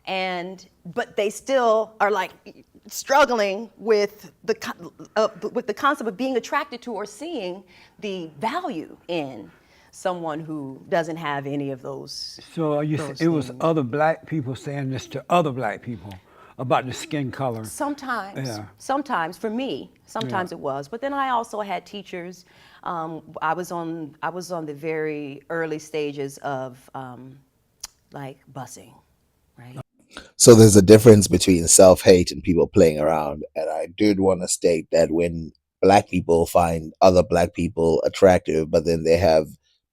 and but they still are like struggling with the concept of being attracted to or seeing the value in someone who doesn't have any of So those it was things. other black people saying this to other black people about the skin color. Sometimes, Yeah, sometimes for me, yeah. sometimes it was. But then I also had teachers. I was on the very early stages of like busing, right? So there's a difference between self hate and people playing around. And I did want to state that when black people find other black people attractive, but then they have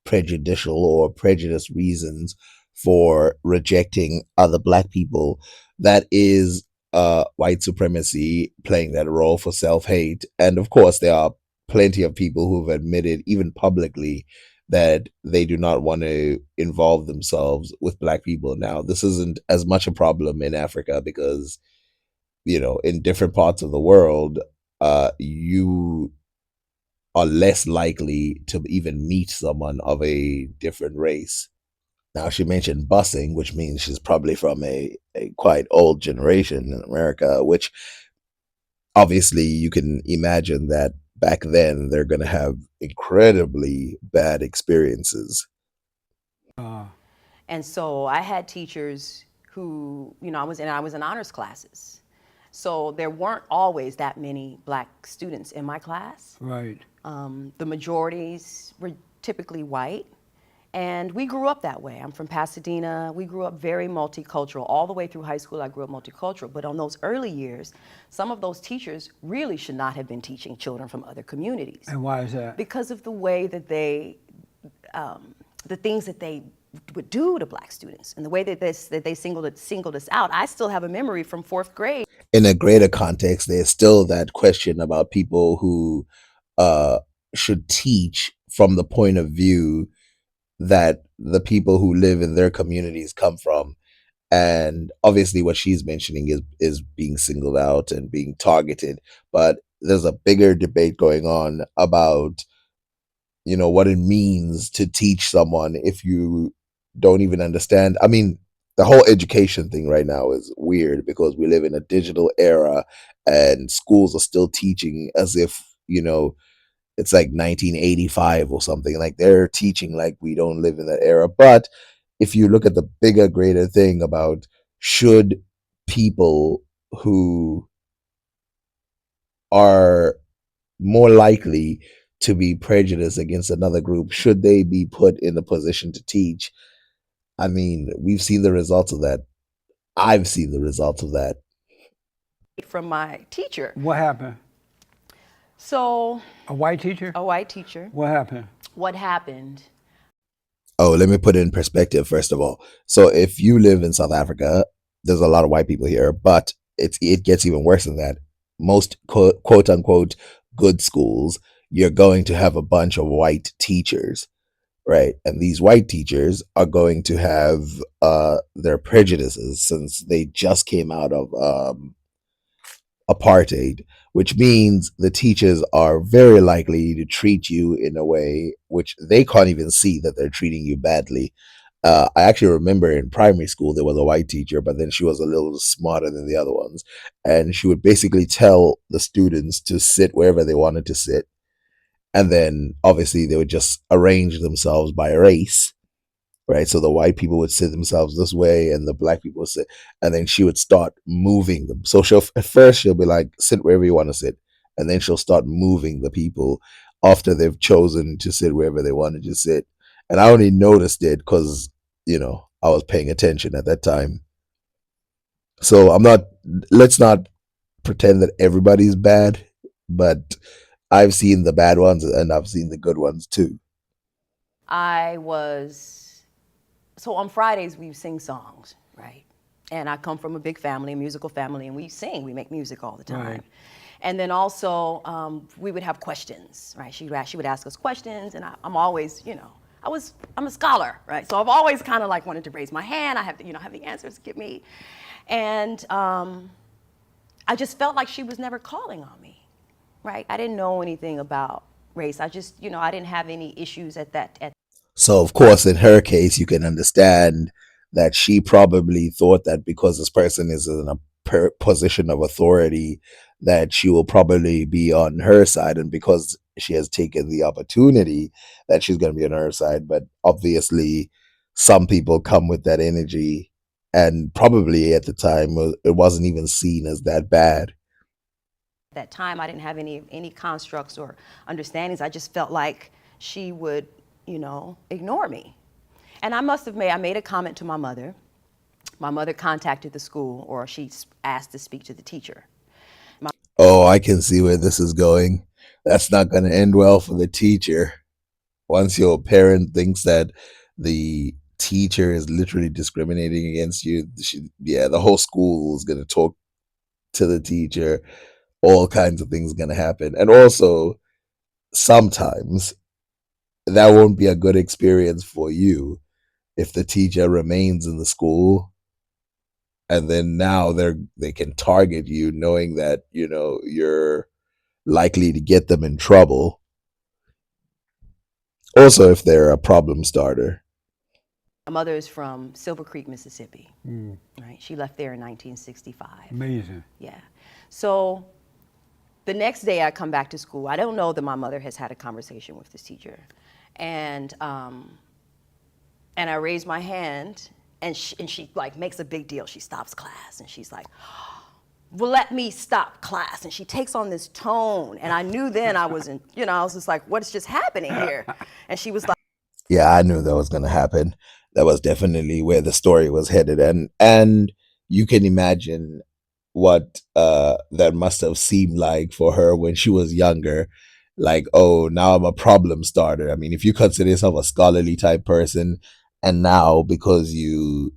prejudicial or prejudiced reasons for rejecting other black people, that is white supremacy playing that role for self hate. And of course, there are plenty of people who've admitted, even publicly, that they do not want to involve themselves with black people. Now, this isn't as much a problem in Africa because, in different parts of the world, you are less likely to even meet someone of a different race. Now, she mentioned busing, which means she's probably from a quite old generation in America, which obviously you can imagine that back then they're going to have incredibly bad experiences. Uh, And so I had teachers who, I was in honors classes. So there weren't always that many black students in my class. right. The majorities were typically white. And we grew up that way. I'm from Pasadena. We grew up very multicultural. All the way through high school, I grew up multicultural. But on those early years, some of those teachers really should not have been teaching children from other communities And why is that? because of the way that the things that they would do to black students and the way that they singled us out. I still have a memory from fourth grade. In a greater context, there's still that question about people who uh, should teach from the point of view that the people who live in their communities come from. And obviously, what she's mentioning is being singled out and being targeted. But there's a bigger debate going on about what it means to teach someone if you don't even understand. I mean, the whole education thing right now is weird because we live in a digital era and schools are still teaching as if it's like 1985 or something. Like they're teaching like we don't live in that era. But if you look at the bigger greater thing about, should people who are more likely to be prejudiced against another group, should they be put in a position to teach? I mean, we've seen the results of that. I've seen the results of that. From my teacher. What happened? So, A white teacher? a white teacher. What happened? What happened? Oh, let me put it in perspective first of all. So if you live in South Africa, there's a lot of white people here, but it gets even worse than that. Most quote unquote good schools, you're going to have a bunch of white teachers, right? And these white teachers are going to have their prejudices since they just came out of apartheid, which means the teachers are very likely to treat you in a way which they can't even see that they're treating you badly. I actually remember in primary school there was a white teacher, but then she was a little smarter than the other ones, and she would basically tell the students to sit wherever they wanted to sit, and then obviously they would just arrange themselves by race, right? So the white people would sit themselves this way, and the black people would sit, and then she would start moving them. So she'll at first she'll be like, sit wherever you want to sit, and then she'll start moving the people after they've chosen to sit wherever they wanted to sit. And I only noticed it because I was paying attention at that time. So I'm not. Let's not pretend that everybody's bad, but I've seen the bad ones and I've seen the good ones too. I was so on Fridays we sing songs, right? And I come from a big family, a musical family, and we sing, we make music all the Right. time. And then also we would have questions, right? She would ask us questions, and I'm always, I'm a scholar, right? So I've always kind of like wanted to raise my hand. I have, have the answers to give me, and I just felt like she was never calling on me, right? I didn't know anything about race. I just, I didn't have any issues at that. So of course, in her case, you can understand that she probably thought that because this person is in a position of authority, that she will probably be on her side, and because she has taken the opportunity, that she's going to be on her side. But obviously, some people come with that energy, and probably at the time it wasn't even seen as that bad. At that time, I didn't have any constructs or understandings. I just felt like she would, ignore me. And I made a comment to my mother. My mother contacted the school, or she asked to speak to the teacher. Oh, I can see where this is going. That's not going to end well for the teacher. Once your parent thinks that the teacher is literally discriminating against you, yeah, the whole school is going to talk to the teacher. All kinds of things going to happen. And also, sometimes that won't be a good experience for you if the teacher remains in the school, and then now they can target you knowing that you're likely to get them in trouble. Also, if they're a problem starter. My mother is from Silver Creek, Mississippi. Right? She left there in 1965. Amazing. Yeah. So the next day I come back to school. I don't know that my mother has had a conversation with this teacher. And I raise my hand, and she like makes a big deal. She stops class, and she's like, well, let me stop class. And she takes on this tone. And I knew then I was I was just like, what's just happening here? And she was like, Yeah, I knew that was going to happen. That was definitely where the story was headed, and you can imagine what that must have seemed like for her when she was younger. Like, oh, now I'm a problem starter. I mean, if you consider yourself a scholarly type person, and now because you're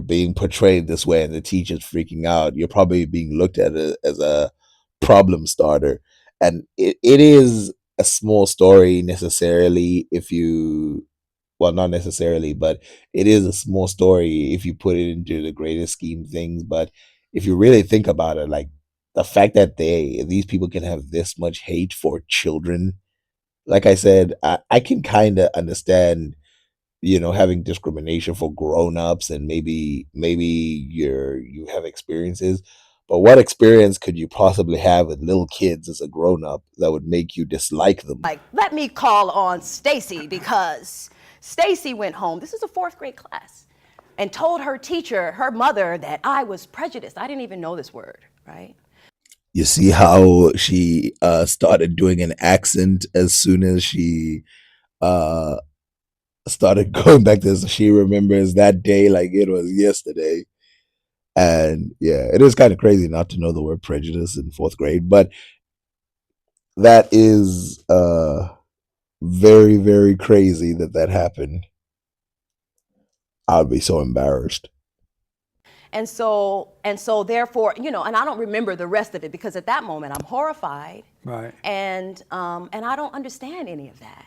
being portrayed this way and the teacher's freaking out, you're probably being looked at as a problem starter. And it is a small story necessarily if you, well, not necessarily, but it is a small story if you put it into the greater scheme of things. But if you really think about it, like the fact that these people can have this much hate for children, like I said, I can kind of understand, having discrimination for grown-ups, and maybe you have experiences, but what experience could you possibly have with little kids as a grown-up that would make you dislike them? let me call on Stacy, because Stacy went home. This is a fourth grade class, and told her teacher, her mother, that I was prejudiced. I didn't even know this word, right? You see how she started doing an accent as soon as she uh started going back to this. She remembers that day like it was yesterday. And yeah, it is kind of crazy not to know the word prejudice in fourth grade, but that is very, very crazy that happened. I'd be so embarrassed. And so therefore, and I don't remember the rest of it, because at that moment I'm horrified, Right. and I don't understand any of that.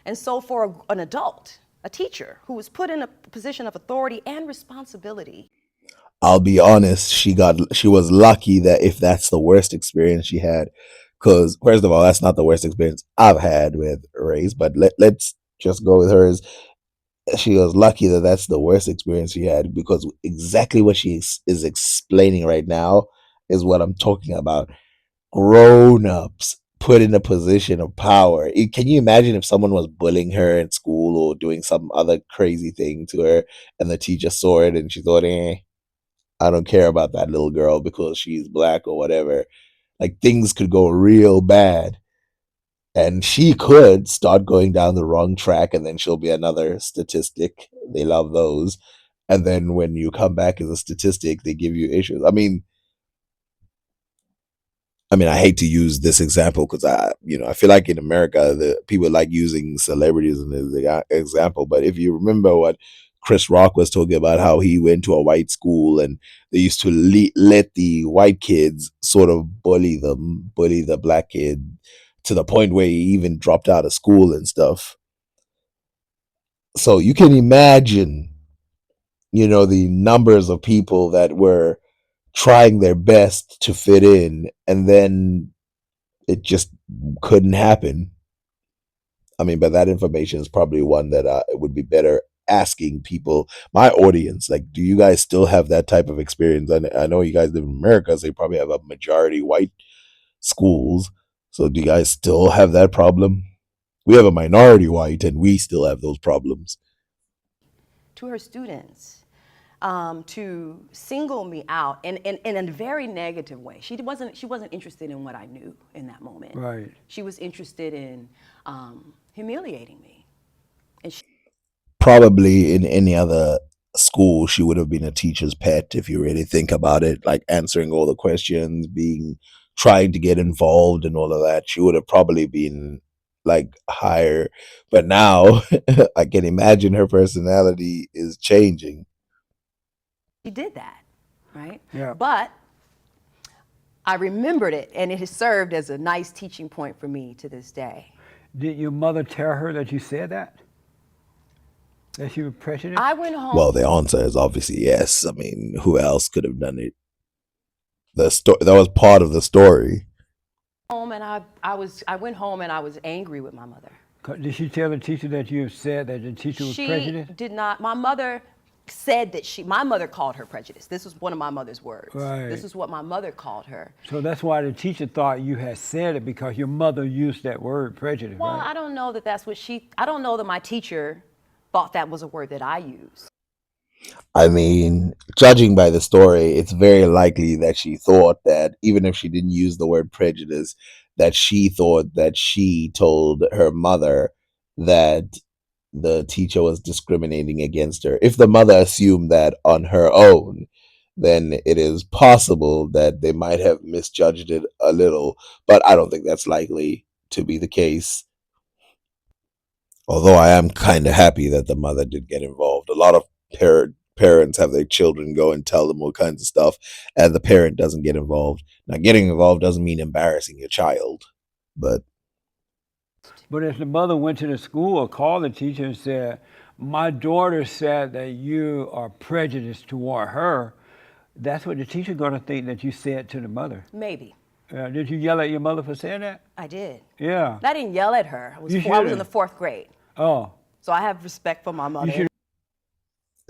And so for an adult, a teacher who was put in a position of authority and responsibility. I'll be honest, she was lucky that if that's the worst experience she had, because first of all, that's not the worst experience I've had with race, but let's just go with hers. She was lucky that that's the worst experience she had, because exactly what she is explaining right now is what I'm talking about. Grown-ups put in a position of power. Can you imagine if someone was bullying her in school or doing some other crazy thing to her, and the teacher saw it and she thought, I don't care about that little girl because she's black or whatever. Like, things could go real bad. And she could start going down the wrong track, and then she'll be another statistic. They love those. And then when you come back as a statistic, they give you issues. I mean, I hate to use this example because I feel like in America, the people like using celebrities in the example. But if you remember what Chris Rock was talking about, how he went to a white school and they used to let the white kids sort of bully the black kid to the point where he even dropped out of school and stuff. So you can imagine, the numbers of people that were trying their best to fit in, and then it just couldn't happen. I mean, but that information is probably one that it would be better asking people, my audience, like, do you guys still have that type of experience? I know you guys live in America, so you probably have a majority white schools. So do you guys still have that problem? We have a minority white, and we still have those problems. To her students, to single me out in a very negative way. She wasn't interested in what I knew in that moment. Right. She was interested in humiliating me. And Probably in any other school, she would have been a teacher's pet if you really think about it, like answering all the questions, being trying to get involved and all of that. She would have probably been like higher. But now I can imagine her personality is changing. she did that, right? Yeah. But I remembered it, and it has served as a nice teaching point for me to this day. Did your mother tell her that you said that? That you were prejudiced? I went home. Well, the answer is obviously yes. I mean, who else could have done it? That was part of the story. Home and I went home and I was angry with my mother. Did she tell the teacher that you said that the teacher was She prejudiced? did not. My mother said that my mother called her prejudiced. This was one of my mother's words. Right. This is what my mother called her. So that's why the teacher thought you had said it because your mother used that word prejudice, Well, right? I don't know that that's what I don't know that my teacher thought that was a word that I used. I mean, judging by the story, it's very likely that she thought that even if she didn't use the word prejudice, that she thought that she told her mother that the teacher was discriminating against her. If the mother assumed that on her own, then it is possible that they might have misjudged it a little, but I don't think that's likely to be the case. Although I am kind of happy that the mother did get involved. A lot of parents have their children go and tell them all kinds of stuff, and the parent doesn't get involved. Now, getting involved doesn't mean embarrassing your child, but But if the mother went to the school or called the teacher and said, my daughter said that you are prejudiced toward her, that's what the teacher's going to think that you said to the mother. Maybe. Did you yell at your mother for saying that? I did. Yeah. I didn't yell at her. You I was in should've. the 4th grade. Oh. So I have respect for my mother. should-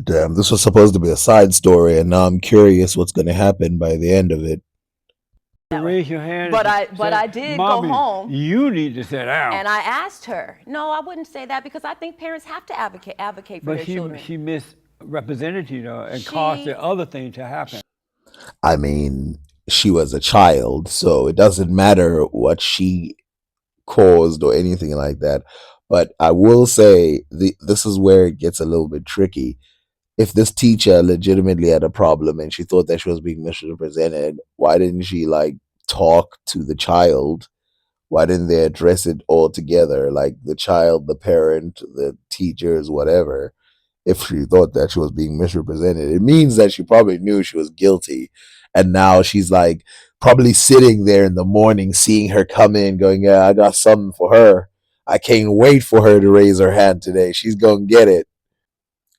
damn, this was supposed to be a side story, and now I'm curious what's going to happen by the end of it. Raise your hand. But and say, I did go "Mommy, home." You need to sit down. And I asked her. No, I wouldn't say that because I think parents have to advocate for But their children. she misrepresented you though and caused the other thing to happen. I mean, she was a child, so it doesn't matter what she caused or anything like that. But I will say this is where it gets a little bit tricky. If this teacher legitimately had a problem and she thought that she was being misrepresented, why didn't she like talk to the child? Why didn't they address it all together, like the child, the parent, the teachers, whatever? If she thought that she was being misrepresented, it means that she probably knew she was guilty, and now she's like probably sitting there in the morning, seeing her come in, going, "Yeah, I got something for her. I can't wait for her to raise her hand today. She's gonna get it."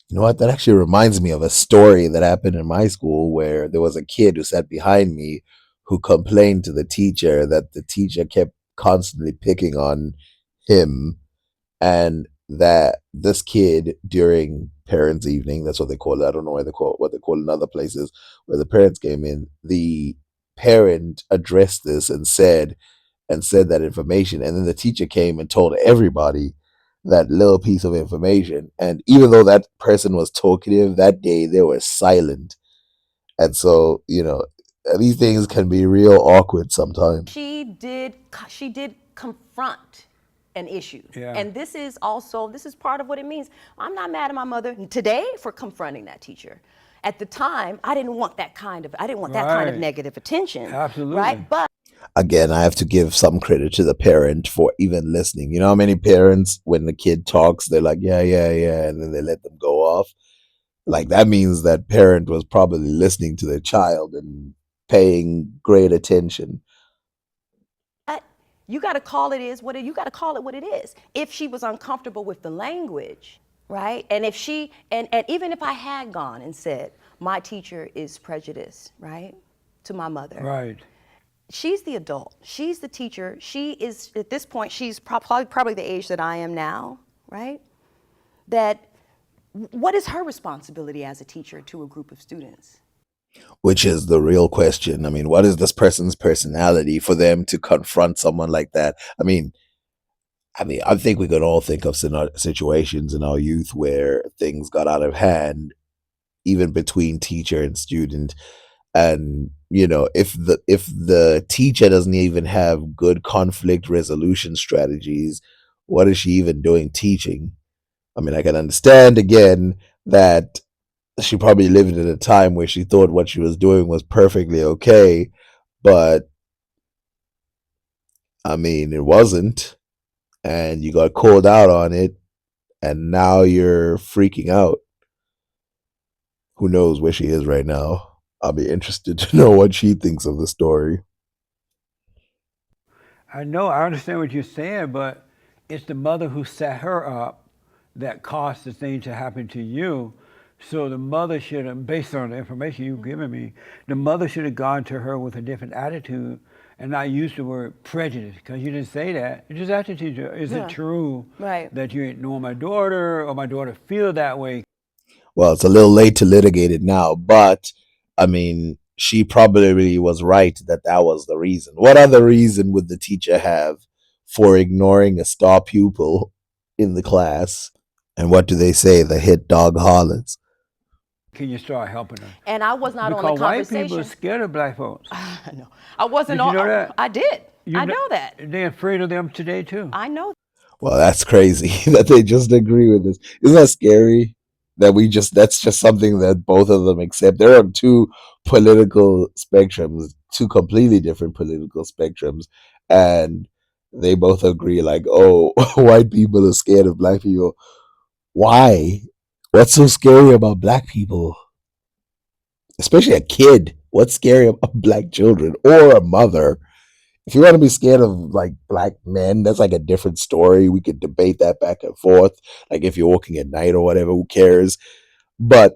You know what? That actually reminds me of a story that happened in my school where there was a kid who sat behind me who complained to the teacher that the teacher kept constantly picking on him, and that this kid during parents' evening, that's what they call it. I don't know what they call it in other places, where the parents came in. The parent addressed this and said that information, and then the teacher came and told everybody that little piece of information. And even though that person was talkative that day, they were silent. And so, these things can be real awkward sometimes. She did confront an issue. Yeah. And this is part of what it means. I'm not mad at my mother today for confronting that teacher. At the time, I didn't want that kind of Right. negative attention. Absolutely. Right? But Again, I have to give some credit to the parent for even listening. You know how many parents, when the kid talks, they're like, yeah, yeah, yeah, and then they let them go off? Like, that means that parent was probably listening to their child and paying great attention. you got to call it what it is. If she was uncomfortable with the language, right? And if and even if I had gone and said, my teacher is prejudiced, right? To my mother. Right. She's the adult. She's the teacher. She is, at this point, she's probably the age that I am now, right? That What is her responsibility as a teacher to a group of students? Which is the real question. I mean, what is this person's personality for them to confront someone like that? I think we could all think of situations in our youth where things got out of hand, even between teacher and student. And if the teacher doesn't even have good conflict resolution strategies, what is she even doing teaching? I mean, I can understand again that she probably lived in a time where she thought what she was doing was perfectly okay, but I mean, it wasn't, and you got called out on it, and now you're freaking out. Who knows where she is right now? I'll be interested to know what she thinks of the story. I know, I understand what you're saying, but it's the mother who set her up that caused the thing to happen to you. So the mother should have, based on the information you've given me, the mother should have gone to her with a different attitude and not use the word prejudice, because you didn't say that. You just asked the teacher, is it Yeah. true Right. that you ignore my daughter or my daughter feel that way? Well, it's a little late to litigate it now, but I mean, she probably was right that that was the reason. What other reason would the teacher have for ignoring a star pupil in the class? And what do they say? The hit dog hollers. Can you start helping her? And I was not on the Because white people are conversation. scared of black folks. No, I wasn't Did you on. know that? I did. You I know that. They're afraid of them today too. I know. Well, that's crazy that they just agree with this. Isn't that scary? That's just something that both of them accept. They're on two political spectrums, two completely different political spectrums, and they both agree like, oh, white people are scared of black people. Why? What's so scary about black people? Especially a kid. What's scary about black children or a mother? If you want to be scared of like black men, that's like a different story. We could debate that back and forth. Like if you're walking at night or whatever, who cares? But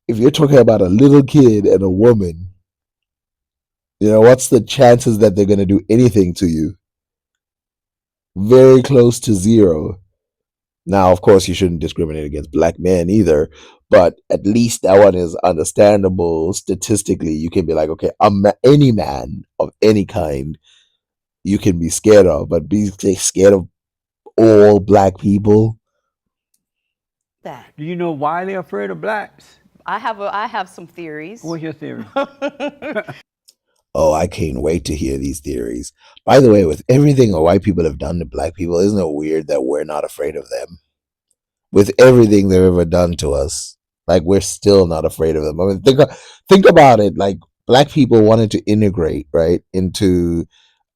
if you're talking about a little kid and a woman, what's the chances that they're going to do anything to you? Very close to zero. Now, of course, you shouldn't discriminate against black men either, but at least that one is understandable statistically. You can be like, okay, any man of any kind you can be scared of, but be scared of all black people. That. Do you know why they're afraid of blacks? I have some theories. What's your theory? Oh, I can't wait to hear these theories. By the way, with everything white people have done to black people, isn't it weird that we're not afraid of them? With everything they've ever done to us, like we're still not afraid of them. I mean, think about it. Like black people wanted to integrate right into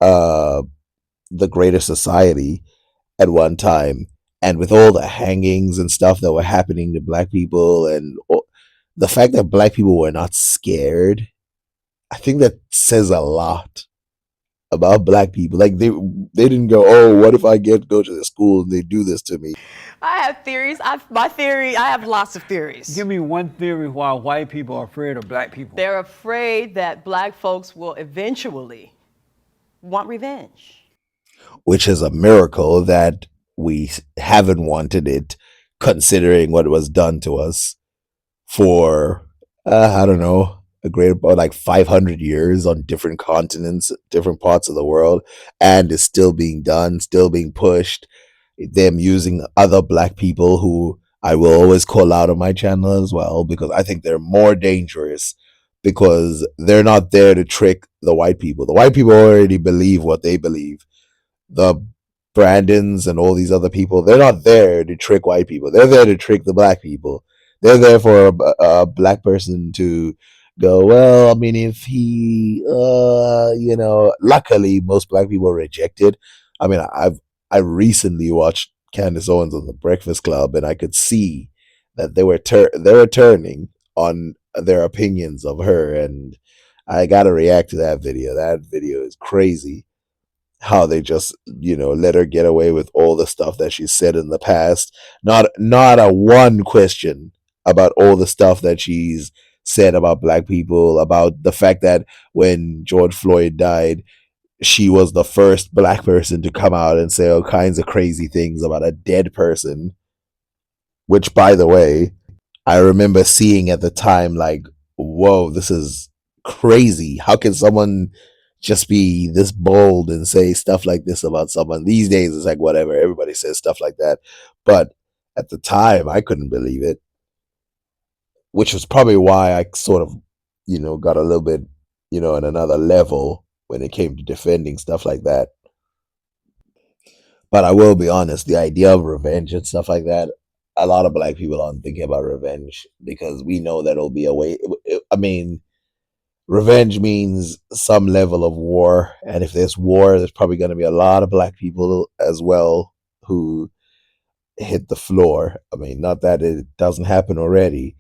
uh, the greater society at one time, and with all the hangings and stuff that were happening to black people, and the fact that black people were not scared, I think that says a lot about black people. Like they didn't go, oh, what if I go to the school and they do this to me? I have theories. I have lots of theories. Give me one theory why white people are afraid of black people. They're afraid that black folks will eventually want revenge. Which is a miracle that we haven't wanted it, considering what was done to us for, I don't know, a great about like 500 years on different continents, different parts of the world, and is still being done, still being pushed. Them using other black people who I will always call out on my channel as well, because I think they're more dangerous because they're not there to trick the white people. The white people already believe what they believe. The Brandons and all these other people, they're not there to trick white people. They're there to trick the black people. They're there for a black person to go, well, I mean, if he, luckily most black people reject it. I mean, I recently watched Candace Owens on the Breakfast Club, and I could see that they were turning on their opinions of her, and I got to react to that video. That video is crazy. How they just let her get away with all the stuff that she said in the past. Not a one question about all the stuff that she's said about black people, about the fact that when George Floyd died, she was the first black person to come out and say all kinds of crazy things about a dead person. which, by the way, I remember seeing at the time, like, whoa, this is crazy. How can someone just be this bold and say stuff like this about someone? These days, it's like, whatever, everybody says stuff like that. But at the time, I couldn't believe it, which was probably why I sort of, got a little bit, at another level when it came to defending stuff like that. But I will be honest, the idea of revenge and stuff like that, a lot of black people aren't thinking about revenge because we know that it'll be a way. I mean, revenge means some level of war. And if there's war, there's probably going to be a lot of black people as well who hit the floor. I mean, not that it doesn't happen already.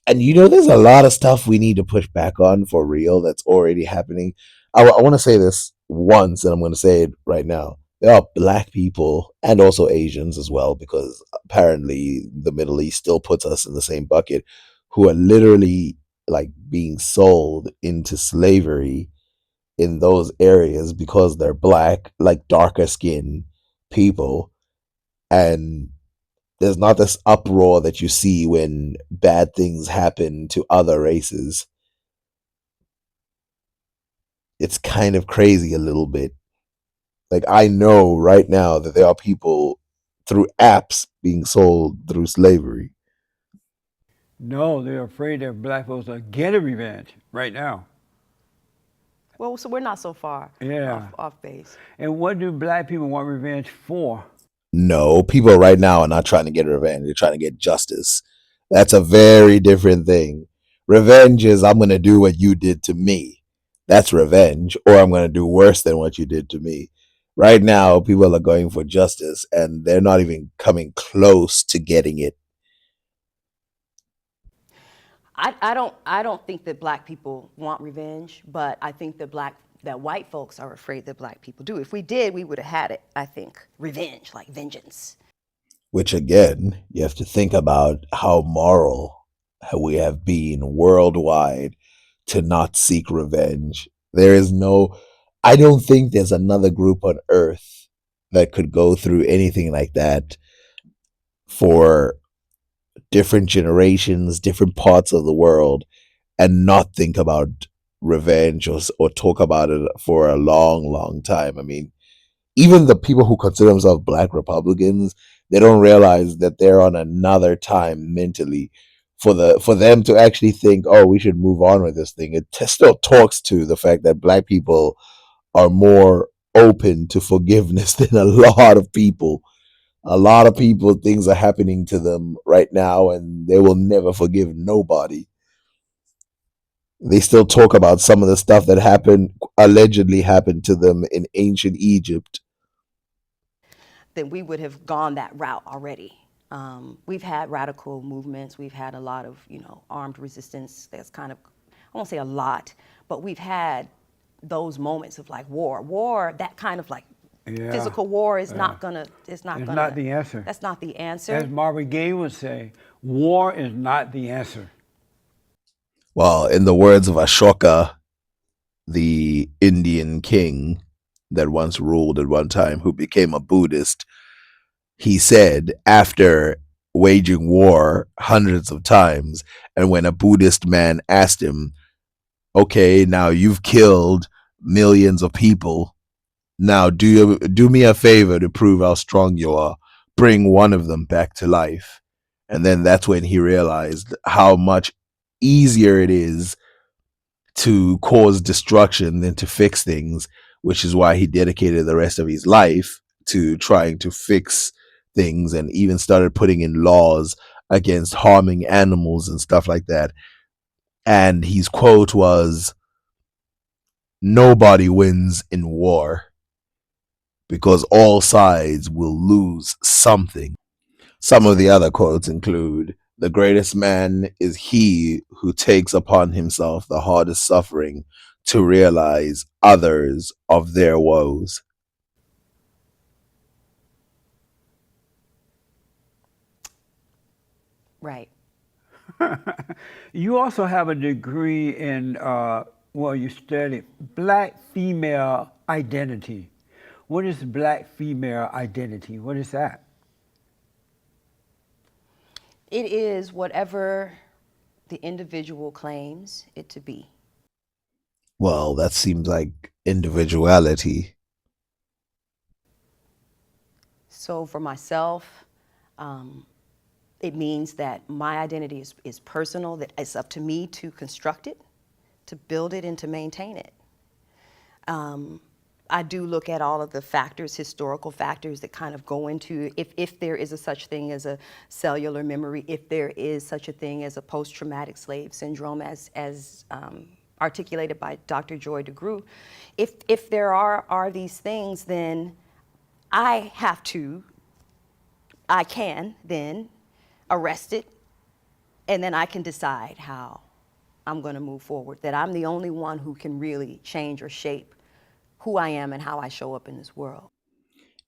And there's a lot of stuff we need to push back on for real that's already happening. I want to say this once, and I'm going to say it right now. There are black people and also Asians as well, because apparently the Middle East still puts us in the same bucket, who are literally like being sold into slavery in those areas because they're black, like darker skinned people. And there's not this uproar that you see when bad things happen to other races. It's kind of crazy a little bit. Like, I know right now that there are people through apps being sold through slavery. No, they're afraid that black folks are getting revenge right now. Well, so we're not so far Yeah. off base. And what do black people want revenge for? No, people right now are not trying to get revenge. They're trying to get justice. That's a very different thing. Revenge is, I'm going to do what you did to me. That's revenge. Or I'm going to do worse than what you did to me. Right now, people are going for justice and they're not even coming close to getting it. I don't think that black people want revenge, but I think that white folks are afraid that black people do. If we did, we would have had it, I think. Revenge, like vengeance. Which, again, you have to think about how moral we have been worldwide to not seek revenge. I don't think there's another group on earth that could go through anything like that for different generations, different parts of the world, and not think about revenge or talk about it for a long, long time. I mean, even the people who consider themselves black Republicans, they don't realize that they're on another time mentally for them to actually think, oh, we should move on with this thing. It still talks to the fact that black people are more open to forgiveness than a lot of people. A lot of people, things are happening to them right now, and they will never forgive nobody. They still talk about some of the stuff that allegedly happened to them in ancient Egypt. Then we would have gone that route already. We've had radical movements. We've had a lot of, armed resistance. That's kind of, I won't say a lot, but we've had those moments of like war. War, that kind of like physical war is not gonna. It's not the answer. That's not the answer. As Marvin Gaye would say, war is not the answer. Well, in the words of Ashoka, the Indian king that once ruled at one time, who became a Buddhist, he said, after waging war hundreds of times, and when a Buddhist man asked him, okay, now you've killed millions of people, now do me a favor to prove how strong you are, bring one of them back to life. And then that's when he realized how much easier it is to cause destruction than to fix things, which is why he dedicated the rest of his life to trying to fix things, and even started putting in laws against harming animals and stuff like that. And his quote was, nobody wins in war because all sides will lose something. Some of the other quotes include, the greatest man is he who takes upon himself the hardest suffering to realize others of their woes. Right. You also have a degree in, you studied black female identity. What is black female identity? What is that? It is whatever the individual claims it to be. Well, that seems like individuality. So for myself, um, it means that my identity is personal, that it's up to me to construct it, to build it, and to maintain it. I do look at all of the factors, historical factors that kind of go into if there is a such thing as a cellular memory, if there is such a thing as a post-traumatic slave syndrome, as articulated by Dr. Joy DeGruy. If there are these things, then I can then arrest it, and then I can decide how I'm going to move forward, that I'm the only one who can really change or shape who I am and how I show up in this world.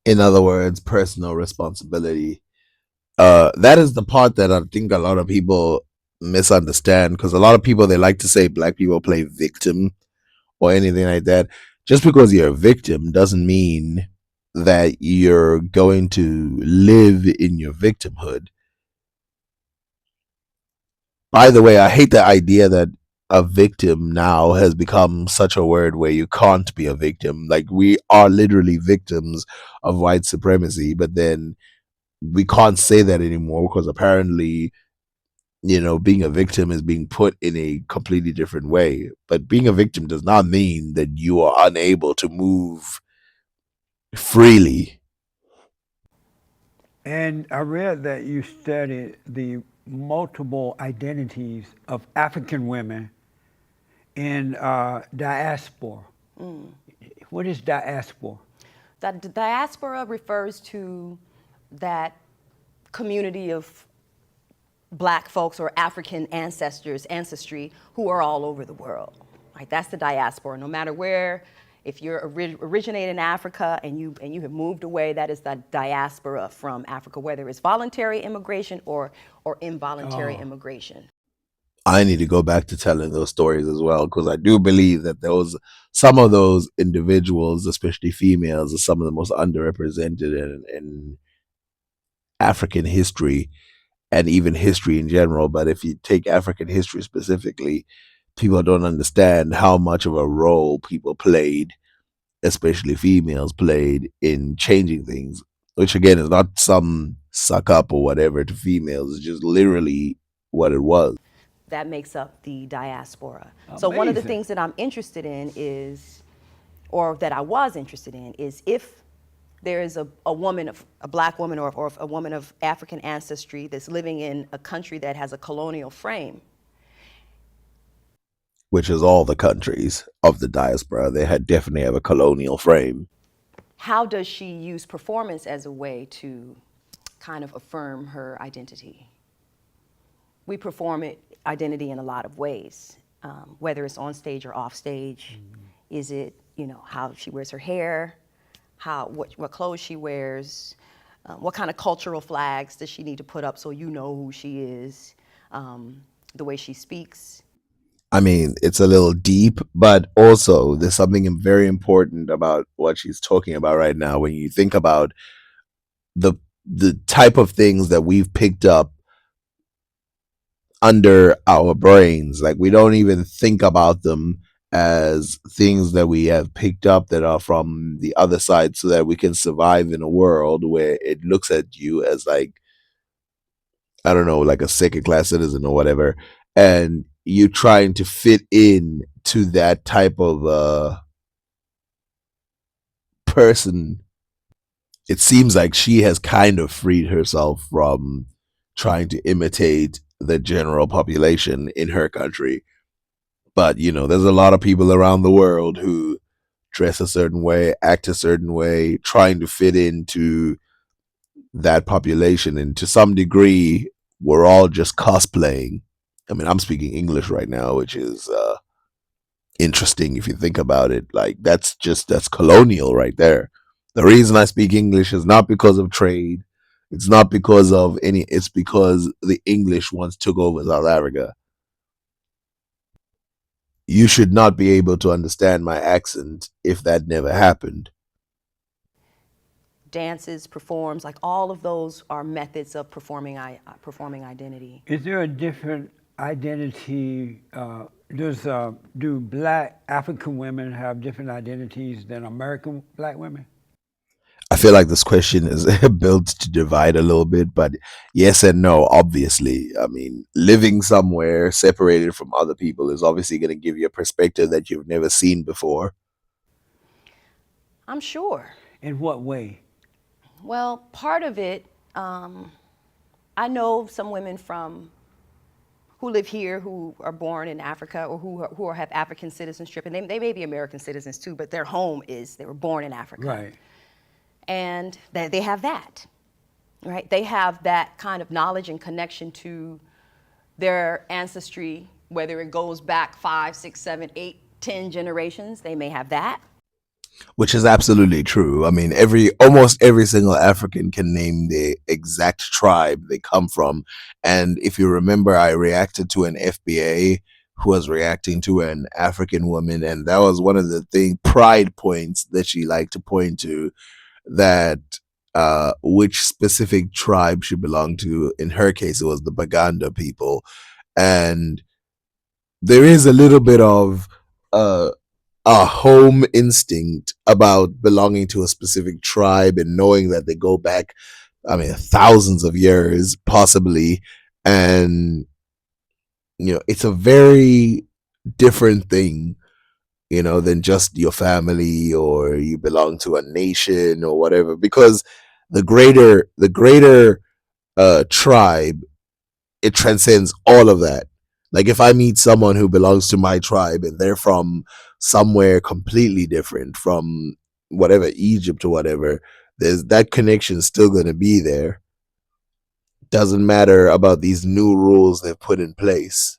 In other words, personal responsibility. That is the part that I think a lot of people misunderstand, because a lot of people, they like to say black people play victim or anything like that. Just because you're a victim doesn't mean that you're going to live in your victimhood. By the way, I hate the idea that a victim now has become such a word where you can't be a victim. Like, we are literally victims of white supremacy, but then we can't say that anymore because apparently, being a victim is being put in a completely different way. But being a victim does not mean that you are unable to move freely. And I read that you studied the multiple identities of African women in diaspora. What is diaspora? That the diaspora refers to that community of black folks or African ancestry who are all over the world. Right? That's the diaspora. No matter where, if you're originated in Africa and you have moved away, that is the diaspora from Africa, whether it's voluntary immigration or involuntary immigration. I need to go back to telling those stories as well, because I do believe that some of those individuals, especially females, are some of the most underrepresented in African history and even history in general. But if you take African history specifically, people don't understand how much of a role people played, especially females played, in changing things, which again is not some suck up or whatever to females. It's just literally what it was. That makes up the diaspora. So one of the things that I'm interested in is, or that I was interested in, is if there is a woman, a black woman or a woman of African ancestry that's living in a country that has a colonial frame. Which is all the countries of the diaspora. They definitely have a colonial frame. How does she use performance as a way to kind of affirm her identity? We perform identity in a lot of ways, whether it's on stage or off stage. Is it, how she wears her hair, what clothes she wears, what kind of cultural flags does she need to put up so you know who she is, the way she speaks. I mean, it's a little deep, but also there's something very important about what she's talking about right now. When you think about the type of things that we've picked up under our brains, like, we don't even think about them as things that we have picked up that are from the other side, so that we can survive in a world where it looks at you as, like, I don't know, like a second class citizen or whatever, and you trying to fit in to that type of person. It seems like she has kind of freed herself from trying to imitate the general population in her country. But, there's a lot of people around the world who dress a certain way, act a certain way, trying to fit into that population. And to some degree, we're all just cosplaying. I mean, I'm speaking English right now, which is interesting if you think about it. Like, that's colonial right there. The reason I speak English is not because of trade. It's not because of it's because the English once took over South Africa. You should not be able to understand my accent if that never happened. dances, performs. Like all of those are methods of performing identity. Is there a different identity? Do black African women have different identities than American black women? I feel like this question is built to divide a little bit, but yes and no, obviously. I mean, living somewhere separated from other people is obviously going to give you a perspective that you've never seen before. I'm sure. In what way? Well, part of it, I know some women who live here who are born in Africa or who have African citizenship, and they may be American citizens too, but their home is, they were born in Africa. Right. And they have that, right? They have that kind of knowledge and connection to their ancestry, whether it goes back 5, 6, 7, 8, 10 generations, they may have that. Which is absolutely true. I mean, almost every single African can name the exact tribe they come from. And if you remember, I reacted to an FBA who was reacting to an African woman, and that was one of the pride points that she liked to point to, that which specific tribe she belonged to. In her case, it was the Baganda people. And there is a little bit of a home instinct about belonging to a specific tribe and knowing that they go back, I mean, thousands of years, possibly. And, it's a very different thing, than just your family or you belong to a nation or whatever, because the greater tribe, it transcends all of that. Like if I meet someone who belongs to my tribe and they're from somewhere completely different, from whatever, Egypt or whatever, there's that connection still going to be there. Doesn't matter about these new rules they've put in place.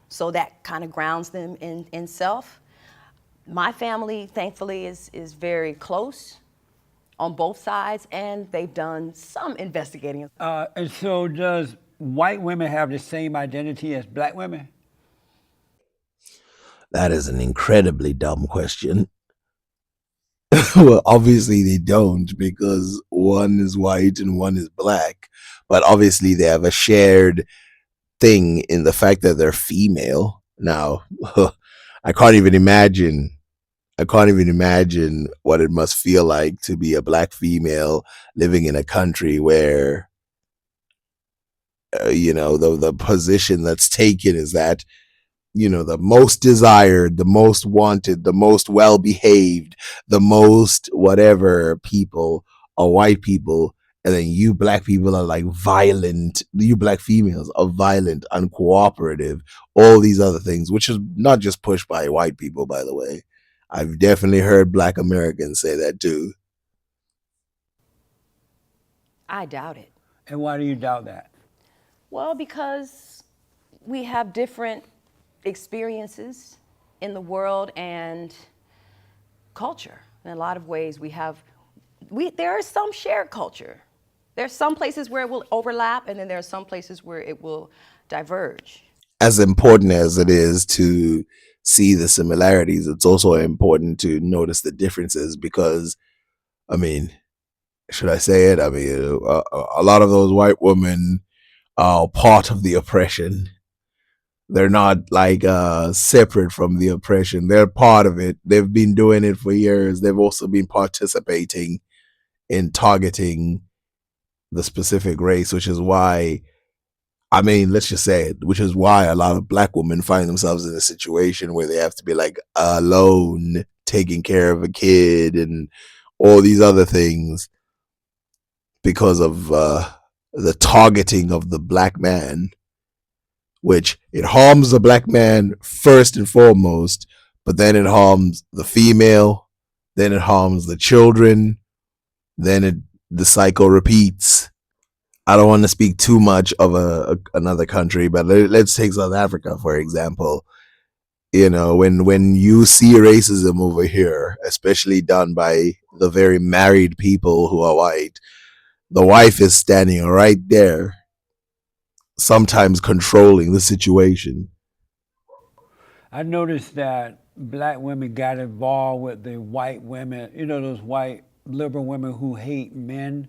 So that kind of grounds them in self. My family, thankfully, is very close on both sides, and they've done some investigating. And so, does white women have the same identity as black women? That is an incredibly dumb question. Well, obviously they don't, because one is white and one is black. But obviously they have a shared thing in the fact that they're female. Now, I can't even imagine. I can't even imagine what it must feel like to be a black female living in a country where, the position that's taken is that, the most desired, the most wanted, the most well behaved, the most whatever people are white people. And then you black people are like violent. You black females are violent, uncooperative, all these other things, which is not just pushed by white people, by the way. I've definitely heard black Americans say that too. I doubt it. And why do you doubt that? Well, because we have different experiences in the world and culture. In a lot of ways, there is some shared culture. There's some places where it will overlap, and then there are some places where it will diverge. As important as it is to see the similarities, it's also important to notice the differences, because, I mean, should I say it? I mean, a lot of those white women are part of the oppression. They're not like separate from the oppression. They're part of it. They've been doing it for years. They've also been participating in targeting the specific race, which is why, I mean, let's just say it, which is why a lot of black women find themselves in a situation where they have to be like alone, taking care of a kid and all these other things, because of the targeting of the black man, which it harms the black man first and foremost, but then it harms the female, then it harms the children, then the cycle repeats. I don't want to speak too much of another country, but let's take South Africa, for example. When you see racism over here, especially done by the very married people who are white, the wife is standing right there, sometimes controlling the situation. I noticed that black women got involved with the white women, those white liberal women who hate men.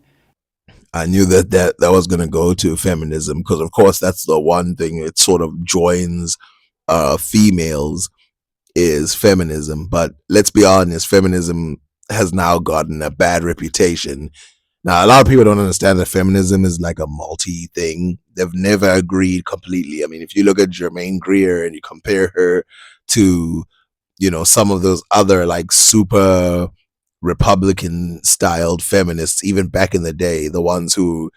I knew that was going to go to feminism because, of course, that's the one thing it sort of joins females is feminism. But let's be honest, feminism has now gotten a bad reputation. Now, a lot of people don't understand that feminism is like a multi thing. They've never agreed completely. I mean, if you look at Germaine Greer and you compare her to, some of those other like super Republican styled feminists, even back in the day, the ones who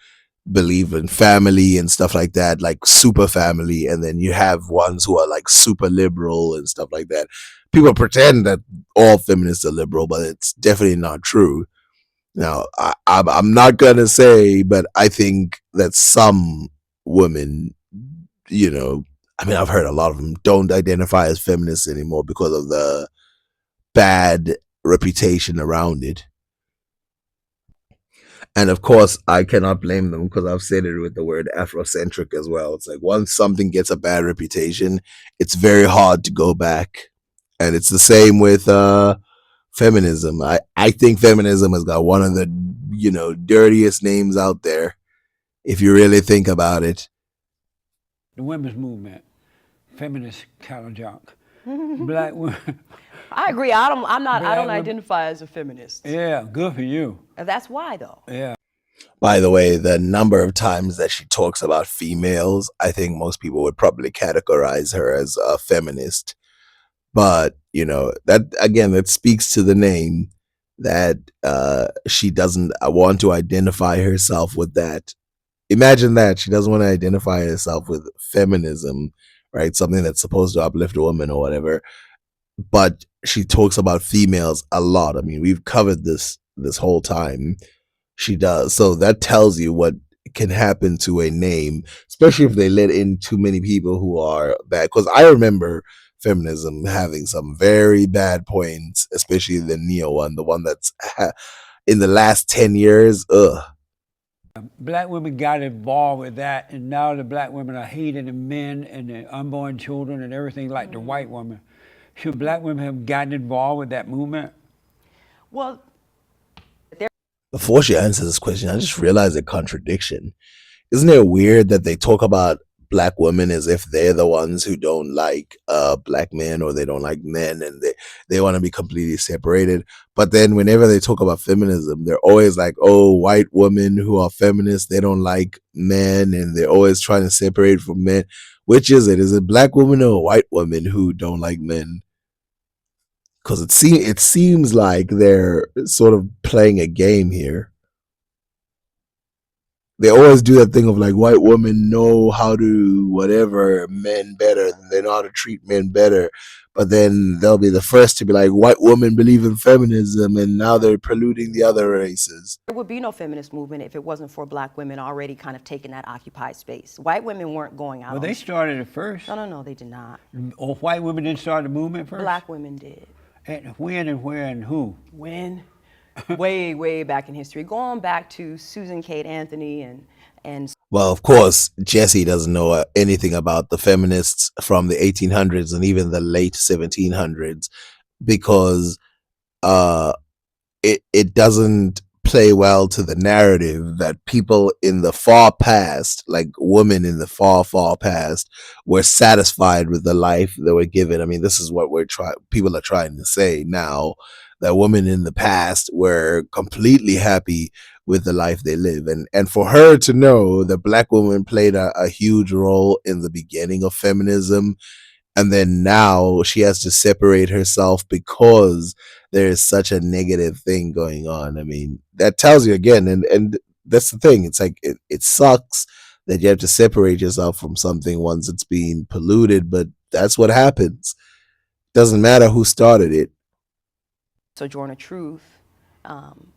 believe in family and stuff like that, like super family, and then you have ones who are like super liberal and stuff like that. People pretend that all feminists are liberal, but it's definitely not true. Now, I'm not gonna say, but I think that some women, I mean, I've heard a lot of them don't identify as feminists anymore because of the bad reputation around it. And of course, I cannot blame them because I've said it with the word Afrocentric as well. It's like once something gets a bad reputation, it's very hard to go back. And it's the same with feminism. I think feminism has got one of the, dirtiest names out there, if you really think about it. The women's movement, feminist kind of junk. Black women. I agree. I don't Black women. identify as a feminist. Yeah, good for you. That's why though. Yeah. By the way, the number of times that she talks about females, I think most people would probably categorize her as a feminist. But, that again, that speaks to the name that she doesn't want to identify herself with that. Imagine that. She doesn't want to identify herself with feminism, right? Something that's supposed to uplift a woman or whatever. But she talks about females a lot. I mean, we've covered this whole time. She does. So that tells you what can happen to a name, especially if they let in too many people who are bad. Because I remember feminism having some very bad points, especially the neo one, the one that's in the last 10 years. Black women got involved with that, and now the black women are hating the men and the unborn children and everything like the white woman. Should black women have gotten involved with that movement? Well, Before she answers this question, I just realized a contradiction. Isn't it weird that they talk about black women as if they're the ones who don't like black men or they don't like men and they want to be completely separated? But then whenever they talk about feminism, they're always like, oh, white women who are feminists, they don't like men and they're always trying to separate from men. Which is it? Is it black women or white women who don't like men? Because it seems like they're sort of playing a game here. They always do that thing of like white women know how to whatever men better, they know how to treat men better, but then they'll be the first to be like white women believe in feminism and now they're polluting the other races. there would be no feminist movement if it wasn't for black women already kind of taking that occupied space. White women weren't going out. Well, they started it first. No, they did not. Or white women didn't start the movement first? Black women did. And when and where and who? When? way back in history, going back to Susan Kate Anthony and Well, of course, Jesse doesn't know anything about the feminists from the 1800s and even the late 1700s because it doesn't play well to the narrative that people in the far past, like women in the far past, were satisfied with the life they were given. I mean, this is what people are trying to say now, that women in the past were completely happy with the life they live. And for her to know that black women played a huge role in the beginning of feminism, and then now she has to separate herself because there is such a negative thing going on. I mean, that tells you again, and that's the thing. It's like it sucks that you have to separate yourself from something once it's being polluted, but that's what happens. Doesn't matter who started it. Sojourner Truth,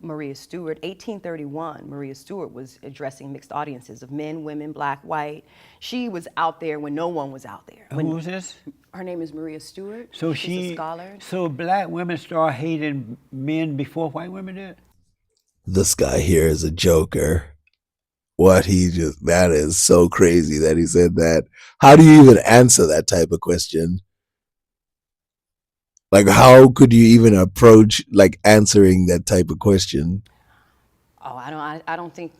Maria Stewart, 1831, Maria Stewart was addressing mixed audiences of men, women, black, white. She was out there when no one was out there. Who was this? Her name is Maria Stewart. So she's a scholar. So black women start hating men before white women did? This guy here is a joker. That is so crazy that he said that. How do you even answer that type of question? Like, how could you even approach like answering that type of question? Oh, I don't think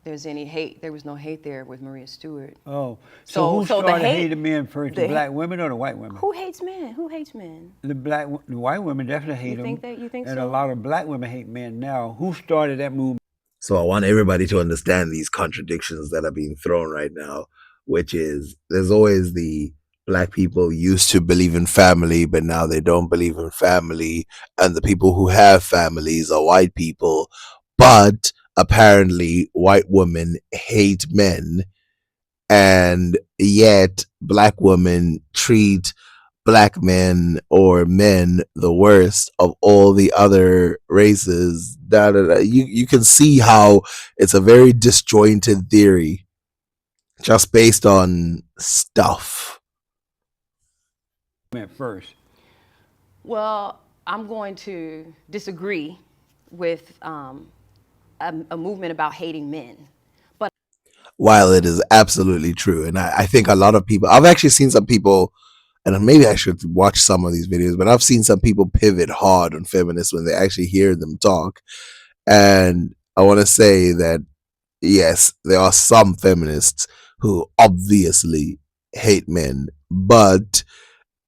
there's any hate. There was no hate there with Maria Stewart. Oh, so So who so the started hate, hating men first, the the black women or the white women? who hates men? Who hates men? The white women definitely hate them, You think and a so? lot of black women hate men now. Who started that movement? So I want everybody to understand these contradictions that are being thrown right now, which is there's always the black people used to believe in family, but now they don't believe in family. And the people who have families are white people. But apparently, white women hate men, and yet black women treat black men or men the worst of all the other races. Da, da, da. You can see how it's a very disjointed theory just based on stuff. First? Well, I'm going to disagree with a movement about hating men. But While it is absolutely true, and I think a lot of people, I've actually seen some people, and maybe I should watch some of these videos, but I've seen some people pivot hard on feminists when they actually hear them talk. And I want to say that yes, there are some feminists who obviously hate men, but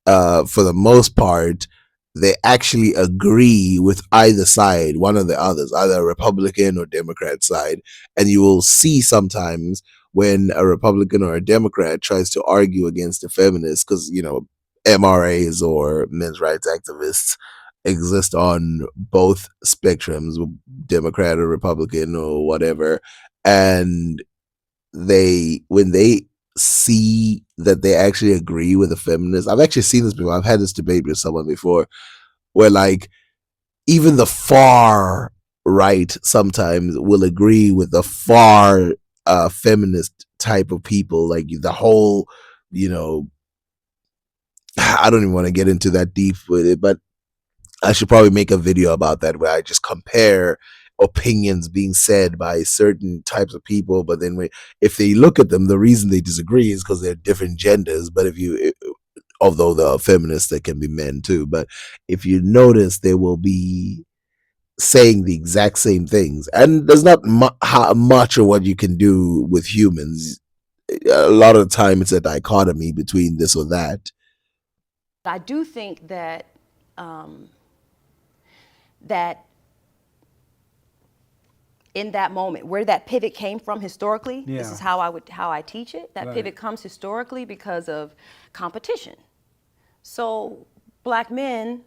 for the most part, they actually agree with either side, one of the others, either Republican or Democrat side. And you will see sometimes when a Republican or a Democrat tries to argue against a feminist, because, you know, MRAs or men's rights activists exist on both spectrums, Democrat or Republican or whatever. And when they see that they actually agree with a feminist, I've actually seen this before. I've had this debate with someone before where like even the far right sometimes will agree with the far feminist type of people, like the whole, you know, I don't even want to get into that deep with it, but I should probably make a video about that where I just compare opinions being said by certain types of people. But then if they look at them, the reason they disagree is because they're different genders. But although there are feminists that can be men too, but if you notice, they will be saying the exact same things. And there's not much of what you can do with humans. A lot of the time, it's a dichotomy between this or that. I do think that that in that moment where that pivot came from historically, this Yeah. is how I teach it. That Right. pivot comes historically because of competition. So black men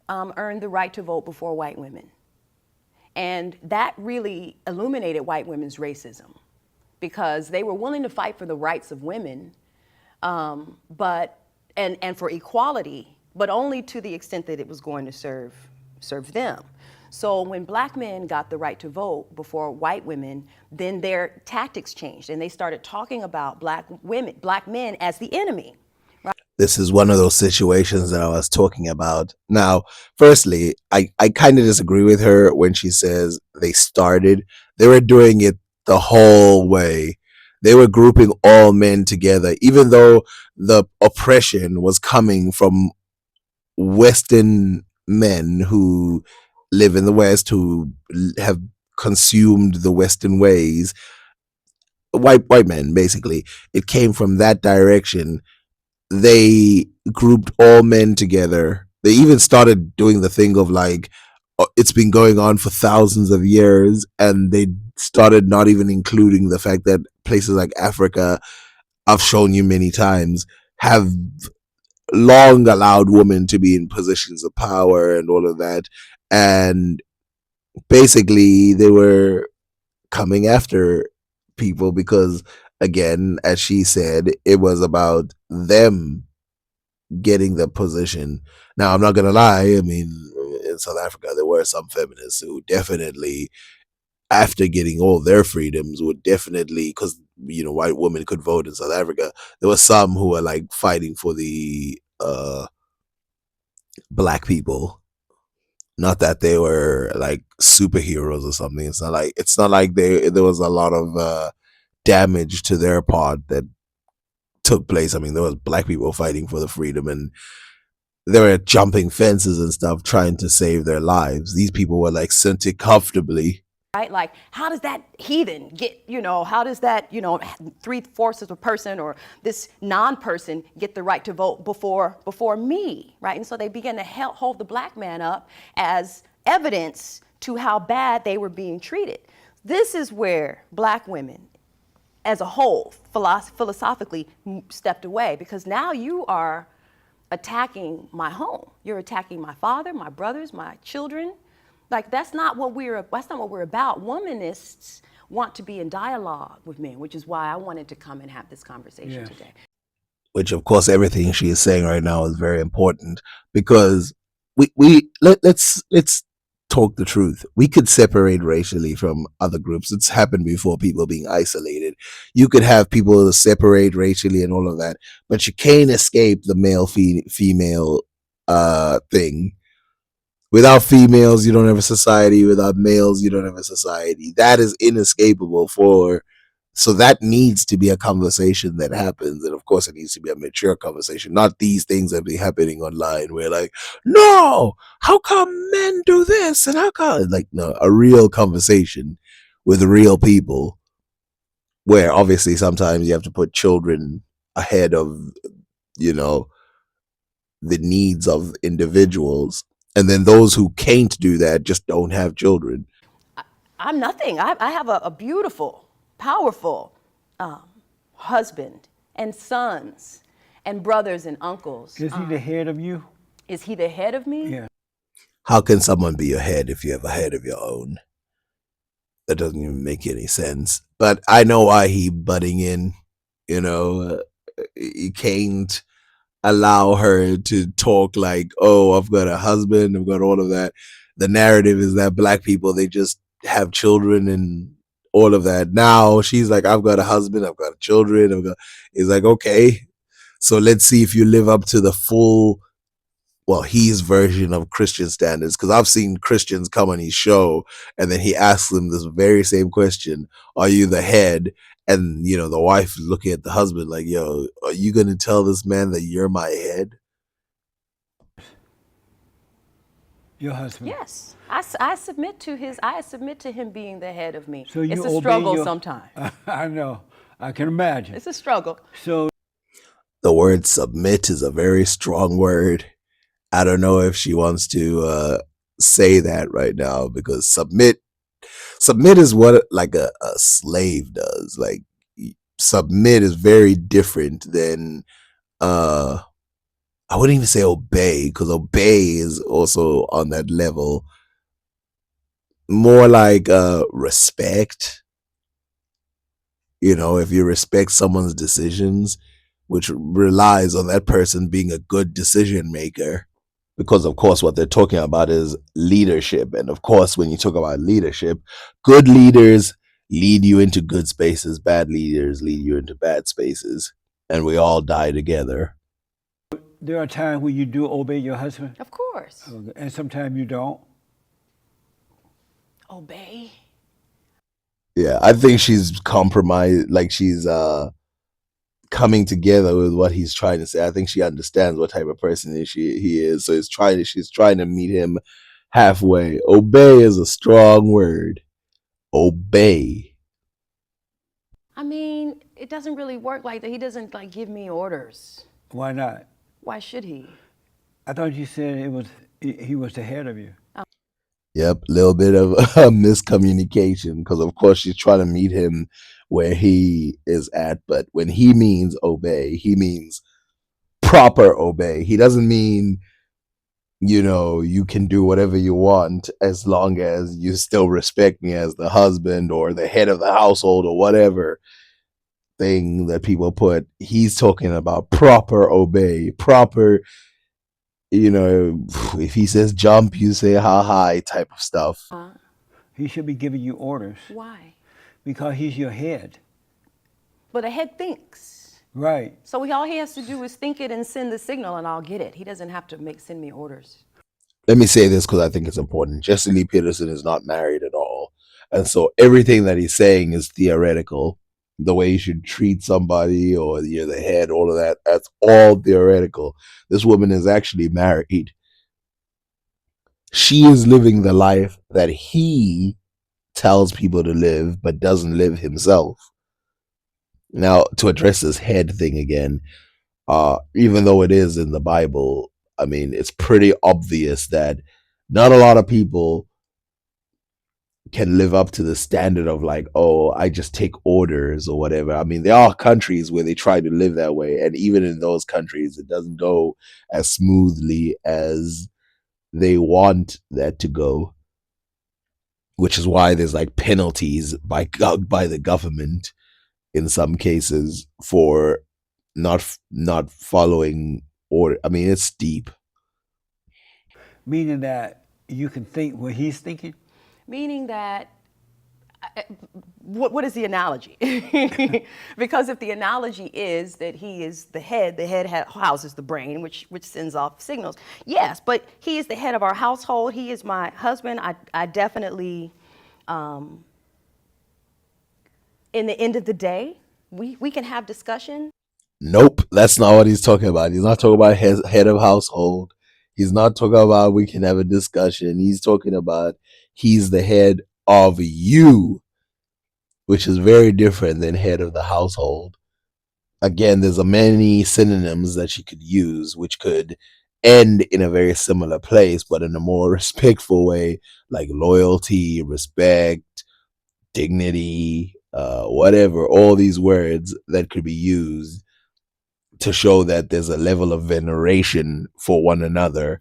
earned the right to vote before white women. And that really illuminated white women's racism because they were willing to fight for the rights of women, but and for equality, but only to the extent that it was going to serve them. So when black men got the right to vote before white women, then their tactics changed and they started talking about black men as the enemy. This is one of those situations that I was talking about. Now, firstly, I kind of disagree with her when she says they were doing it the whole way. They were grouping all men together, even though the oppression was coming from Western men who live in the West, who have consumed the Western ways. White men, basically. It came from that direction. They grouped all men together. They even started doing the thing of like, it's been going on for thousands of years, and they started not even including the fact that places like Africa, I've shown you many times, have long allowed women to be in positions of power and all of that. And basically, they were coming after people because, again, as she said, it was about them getting the position. Now, I'm not gonna lie. I mean, in South Africa, there were some feminists who definitely, after getting all their freedoms, would definitely, because you know, white women could vote in South Africa. There were some who were like fighting for the black people. Not that they were like superheroes or something. It's not like there was a lot of damage to their part that took place. I mean, there was black people fighting for the freedom, and they were jumping fences and stuff trying to save their lives. These people were like sitting comfortably. Right? Like, how does that heathen get, how does that, 3/4 of a person or this non-person get the right to vote before me, right? And so they began to hold the black man up as evidence to how bad they were being treated. This is where black women, as a whole, philosophically stepped away, because now you are attacking my home. You're attacking my father, my brothers, my children. Like, that's not what we're about. Womanists want to be in dialogue with men, which is why I wanted to come and have this conversation today. Which, of course, everything she is saying right now is very important, because let's talk the truth. We could separate racially from other groups. It's happened before, people being isolated. You could have people separate racially and all of that, but you can't escape the male female thing. Without females, you don't have a society. Without males, you don't have a society. That is inescapable so that needs to be a conversation that happens. And of course, it needs to be a mature conversation, not these things that be happening online where like, no, how come men do this? And how come, like, no, a real conversation with real people where obviously sometimes you have to put children ahead of, the needs of individuals. And then those who can't do that just don't have children. I'm nothing. I have a beautiful, powerful husband and sons and brothers and uncles. Is he the head of you? Is he the head of me? Yeah. How can someone be your head if you have a head of your own? That doesn't even make any sense. But I know why he butting in. He can't allow her to talk like, oh, I've got a husband, I've got all of that. The narrative is that black people, they just have children and all of that. Now she's like, I've got a husband, I've got children. He's like, okay, so let's see if you live up to the full, his version of Christian standards. Because I've seen Christians come on his show and then he asks them this very same question: are you the head? And, the wife looking at the husband like, yo, are you going to tell this man that you're my head? Your husband? Yes. I submit to him being the head of me. So you it's a obey struggle sometimes. I know. I can imagine. It's a struggle. So the word submit is a very strong word. I don't know if she wants to say that right now, because submit is what like a slave does. Like, submit is very different than I wouldn't even say obey, because obey is also on that level. More like respect. If you respect someone's decisions, which relies on that person being a good decision maker. Because, of course, what they're talking about is leadership. And, of course, when you talk about leadership, good leaders lead you into good spaces. Bad leaders lead you into bad spaces. And we all die together. there are times when you do obey your husband? Of course. Okay. And sometimes you don't? Obey. Yeah, I think she's compromised, like she's coming together with what he's trying to say. I think she understands what type of person he is. So she's trying to meet him halfway. Obey is a strong word. Obey. I mean, it doesn't really work like that. He doesn't like give me orders. Why not? Why should he? I thought you said he was the head of you. Yep, a little bit of miscommunication, because of course she's trying to meet him where he is at, but when he means obey, he means proper obey. He doesn't mean, you can do whatever you want as long as you still respect me as the husband or the head of the household or whatever thing that people put. He's talking about proper obey, proper, if he says jump, you say how high type of stuff. He should be giving you orders Why? because he's your head. But a head thinks. Right. So all he has to do is think it and send the signal, and I'll get it. He doesn't have to send me orders. Let me say this because I think it's important. Jesse Lee Peterson is not married at all. And so everything that he's saying is theoretical. the way you should treat somebody, or you're the head, all of that. That's all theoretical. This woman is actually married. She is living the life that he tells people to live, but doesn't live himself. Now, to address this head thing again, even though it is in the Bible, I mean, it's pretty obvious that not a lot of people can live up to the standard of like, oh, I just take orders or whatever. I mean, there are countries where they try to live that way, and even in those countries, it doesn't go as smoothly as they want that to go. Which is why there's like penalties by the government in some cases for not following order. I mean, it's deep. Meaning that you can think what he's thinking. Meaning that, what is the analogy? Because if the analogy is that he is the head houses the brain, which sends off signals. Yes, but he is the head of our household. He is my husband. I definitely, in the end of the day, we can have discussion. Nope, that's not what he's talking about. He's not talking about head of household. He's not talking about we can have a discussion. He's talking about he's the head of you, which is very different than head of the household. Again, there's a many synonyms that you could use, which could end in a very similar place, but in a more respectful way, like loyalty, respect, dignity, whatever. All these words that could be used to show that there's a level of veneration for one another.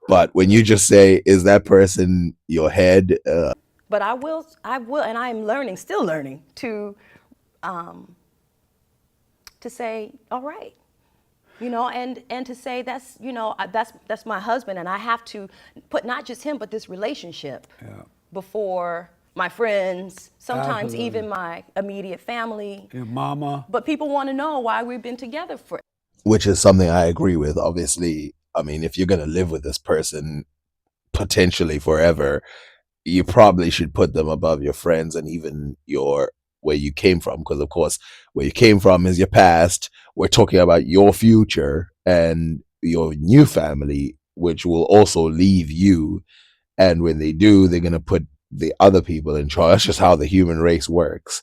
But when you just say, "Is that person your head?" But I will, and I am learning, still learning to say, all right, and to say that's, that's my husband, and I have to put not just him, but this relationship before my friends, sometimes Absolutely. even my immediate family. Your mama. But people want to know why we've been together for. Which is something I agree with. Obviously, I mean, if you're gonna live with this person potentially forever, you probably should put them above your friends and even your where you came from, because of course where you came from is your past. We're talking about your future and your new family, which will also leave you, and when they do, they're going to put the other people in charge. That's just how the human race works.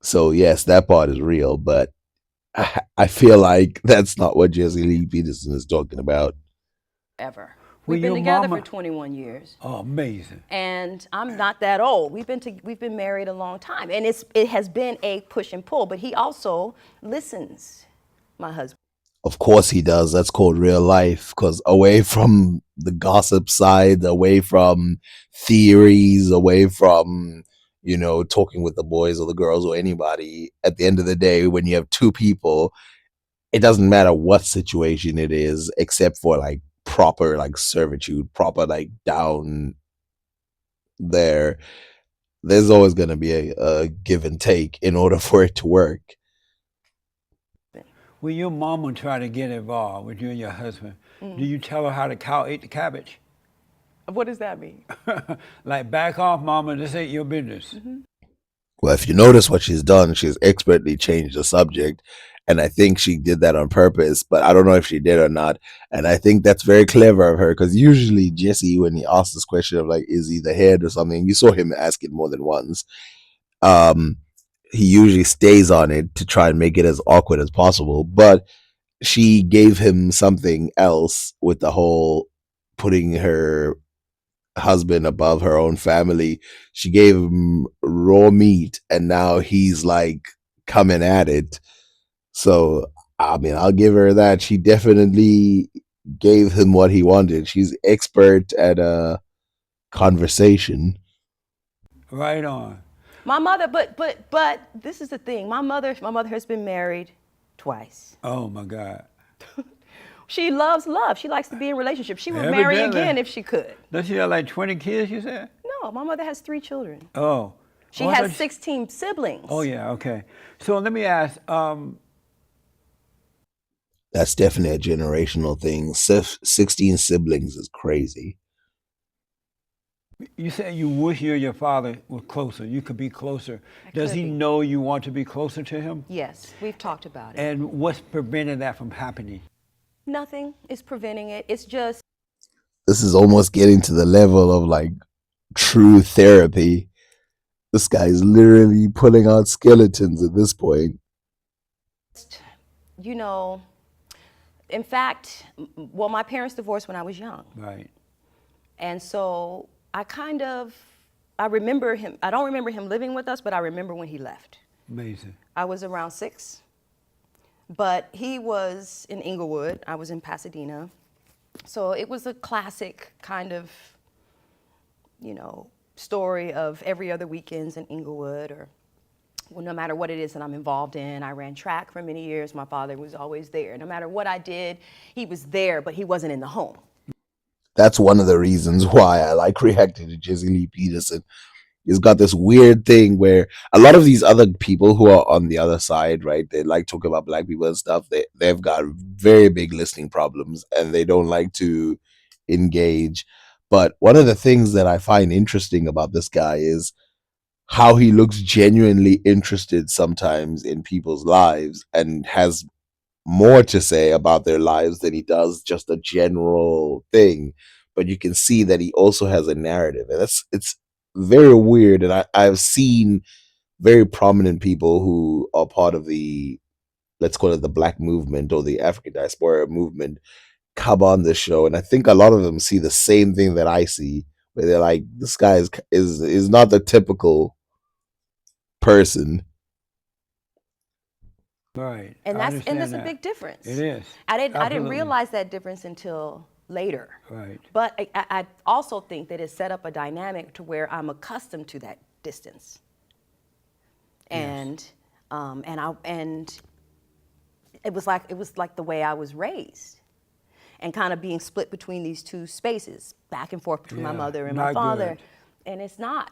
So yes, that part is real, but I feel like that's not what Jesse Lee Peterson is talking about. Ever. Well, We've been your together mama- for 21 years. Oh, amazing. And I'm not that old. We've been married a long time, and it has been a push and pull. But he also listens, my husband. Of course he does. That's called real life. Because away from the gossip side, away from theories, away from, talking with the boys or the girls or anybody, at the end of the day, when you have two people, it doesn't matter what situation it is, except for like proper like servitude, proper like down there. There's always going to be a give and take in order for it to work. When your mama try to get involved with you and your husband, do you tell her how the cow ate the cabbage? What does that mean? Like, back off, mama, this ain't your business. Well, if you notice what she's done, she's expertly changed the subject. And I think she did that on purpose, but I don't know if she did or not. And I think that's very clever of her, because usually Jesse, when he asks this question of like, is he the head or something, you saw him ask it more than once. He usually stays on it to try and make it as awkward as possible. But she gave him something else with the whole putting her husband above her own family. She gave him raw meat, and now he's like coming at it. So, I mean, I'll give her that. She definitely gave him what he wanted. She's expert at a conversation. Right on. My mother, but this is the thing. My mother has been married twice. Oh, my God. She loves love. She likes to be in relationships. She would Evidently. marry again if she could. Does she have like 20 kids, you said? No, my mother has 3 children. Oh. She Oh, I has thought you- 16 siblings. Oh, yeah, okay. So let me ask, That's definitely a generational thing. 16 siblings is crazy. You said you wish you and your father were closer. You could be closer. Does could he be. know you want to be closer to him? Yes, we've talked about it. And what's preventing that from happening? Nothing is preventing it. It's just This is almost getting to the level of like true therapy. This guy is literally pulling out skeletons at this point. you know, in fact, well, my parents divorced when I was young. Right. And so I remember him. I don't remember him living with us, but I remember when he left. Amazing. I was around 6, but he was in Inglewood. I was in Pasadena. So it was a classic kind of, story of every other weekends in Inglewood, or well, no matter what it is that I'm involved in. I ran track for many years. My father was always there. No matter what I did, he was there, but he wasn't in the home. That's one of the reasons why I like reacting to Jesse Lee Peterson. He's got this weird thing where a lot of these other people who are on the other side, right? They like talk about black people and stuff. They've got very big listening problems and they don't like to engage. But one of the things that I find interesting about this guy is how he looks genuinely interested sometimes in people's lives and has more to say about their lives than he does just a general thing. But you can see that he also has a narrative, and it's very weird. And I've seen very prominent people who are part of the, let's call it the black movement or the African diaspora movement, come on this show, and I think a lot of them see the same thing that I see, where they're like, this guy is not the typical person. Right. And I that's understand a that. big difference. It is. I didn't Absolutely. realize that difference until later. Right. But I also think that it set up a dynamic to where I'm accustomed to that distance. And and it was like the way I was raised, and kind of being split between these two spaces, back and forth between my Yeah, mother and not my father. good. And it's not.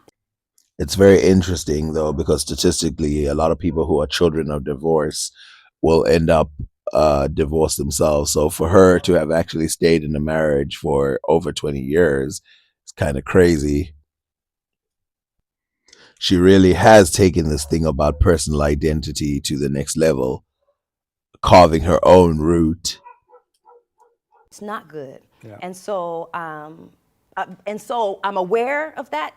It's very interesting though, because statistically, a lot of people who are children of divorce will end up divorced themselves. So for her to have actually stayed in a marriage for over 20 years, it's kind of crazy. She really has taken this thing about personal identity to the next level, carving her own route. It's not good. Yeah. And so I'm aware of that,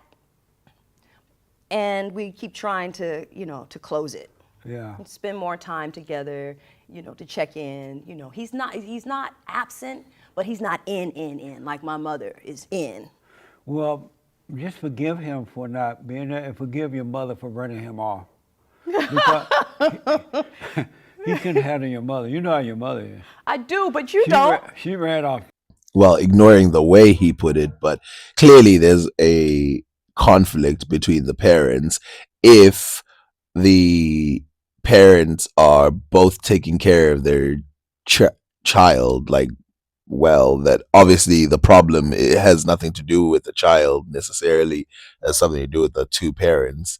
and we keep trying to to close it. Yeah. Spend more time together, to check in. He's not absent, but he's not in like my mother is in. Well, just forgive him for not being there, and forgive your mother for running him off. Because he couldn't handle your mother. You know how your mother is. I do, but you don't. She ran off. Well, ignoring the way he put it, but clearly there's a conflict between the parents if the parents are both taking care of their child, like, well, that obviously the problem, it has nothing to do with the child necessarily. It has something to do with the two parents.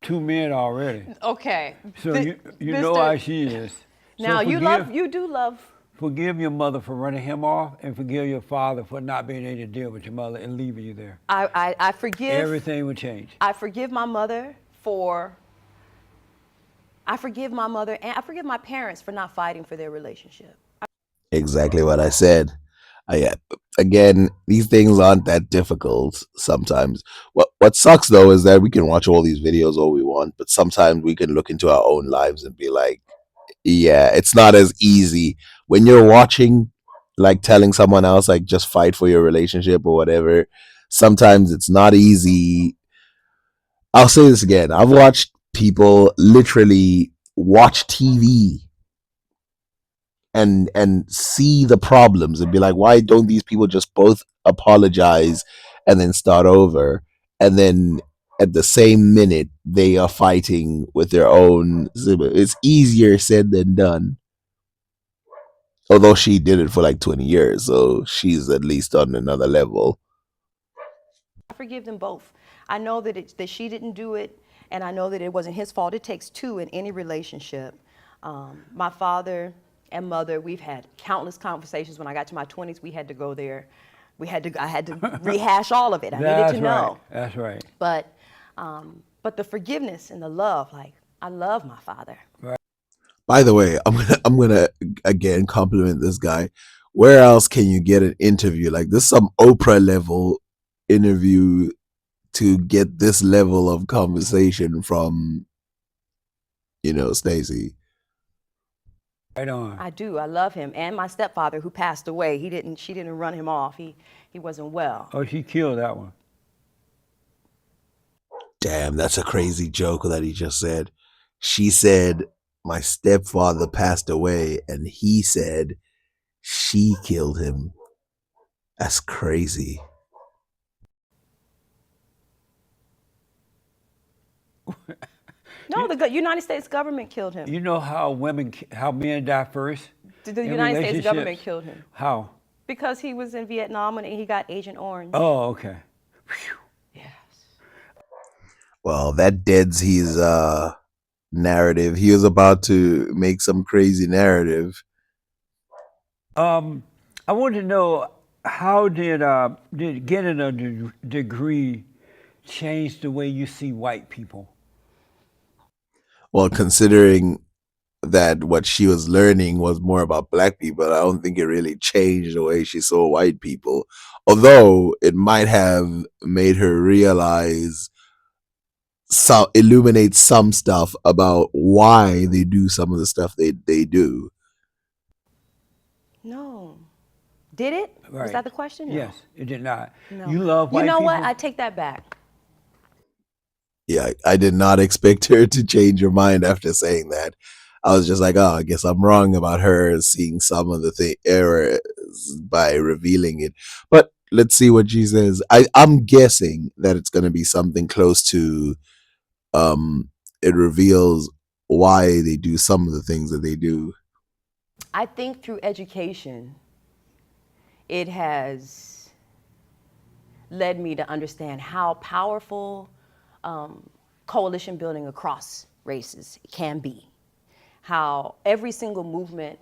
2 men already. Okay. So you know how she is. So Now you do love. Forgive your mother for running him off, and forgive your father for not being able to deal with your mother and leaving you there. I forgive. Everything would change. I forgive my mother for. I forgive my mother, and I forgive my parents for not fighting for their relationship. Exactly what I said. Again, these things aren't that difficult sometimes. What sucks though is that we can watch all these videos all we want, but sometimes we can look into our own lives and be like, yeah, it's not as easy when you're watching, like telling someone else, like, just fight for your relationship or whatever. Sometimes it's not easy. I'll say this again. I've watched people literally watch TV and see the problems and be like, why don't these people just both apologize and then start over? And then at the same minute they are fighting with their own sibling. It's easier said than done. Although she did it for like 20 years, so she's at least on another level. I forgive them both. I know that she didn't do it, and I know that it wasn't his fault. It takes two in any relationship. My father and mother, we've had countless conversations. When I got to my 20s, we had to go there. I had to rehash all of it. I needed That's to right. know. That's right. But the forgiveness and the love, like I love my father. By the way, I'm gonna again compliment this guy. Where else can you get an interview like this? Some Oprah level interview to get this level of conversation from Stacey. Right on. I do. I love him, and my stepfather who passed away. She didn't run him off. He wasn't well. Oh, she killed that one. Damn, that's a crazy joke that he just said. She said my stepfather passed away, and he said she killed him. That's crazy. No, the United States government killed him. You know how men die first? The in United States government relationships? killed him How? because he was in Vietnam and he got Agent Orange. Oh, okay. Phew. Yes. Well, that deads his narrative. He was about to make some crazy narrative. I want to know, how did getting a degree change the way you see white people? Well, considering that what she was learning was more about black people, I don't think it really changed the way she saw white people. Although it might have made her realize, illuminate some stuff about why they do some of the stuff they do. No. Did it? Was Right. that the question? No. Yes, it did not. No. You love white You know people? what? I take that back. Yeah, I did not expect her to change her mind after saying that. I was just like, oh, I guess I'm wrong about her seeing some of the errors by revealing it. But let's see what she says. I'm guessing that it's going to be something close to it reveals why they do some of the things that they do. I think through education, it has led me to understand how powerful coalition building across races can be. How every single movement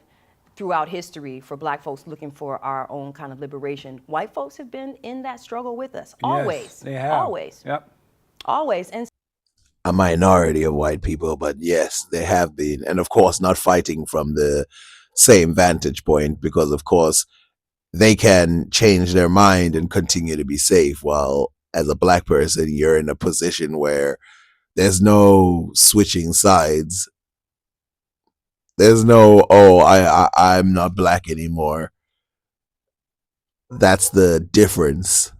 throughout history for black folks looking for our own kind of liberation, white folks have been in that struggle with us. Always. Yes, they have. Always. Yep. Always. And A minority of white people, but yes, they have been. And of course, not fighting from the same vantage point, because of course, they can change their mind and continue to be safe. While as a black person, you're in a position where there's no switching sides. There's no, oh, I'm not black anymore. That's the difference.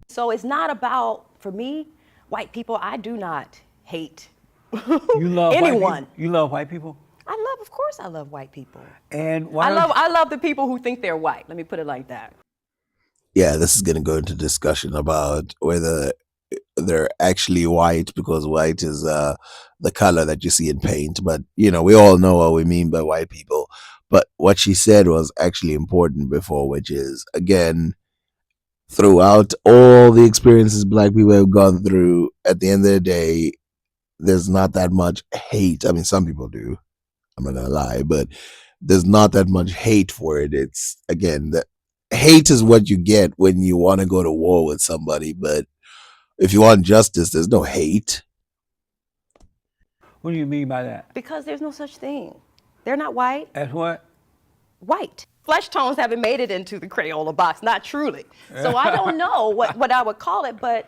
so it's not about, for me, white people, I do not hate You love anyone. White people? You love white people? Of course I love white people. And why I love the people who think they're white. Let me put it like that. Yeah, this is going to go into discussion about whether they're actually white, because white is the color that you see in paint. But, we all know what we mean by white people. But what she said was actually important before, which is, again, throughout all the experiences black people have gone through, at the end of the day, there's not that much hate. I mean, some people do. I'm not gonna lie, but there's not that much hate for it. It's, again, that hate is what you get when you want to go to war with somebody. But if you want justice, there's no hate. What do you mean by that? Because there's no such thing. They're not white. That's what? White. Flesh tones haven't made it into the Crayola box, not truly. So I don't know what I would call it, but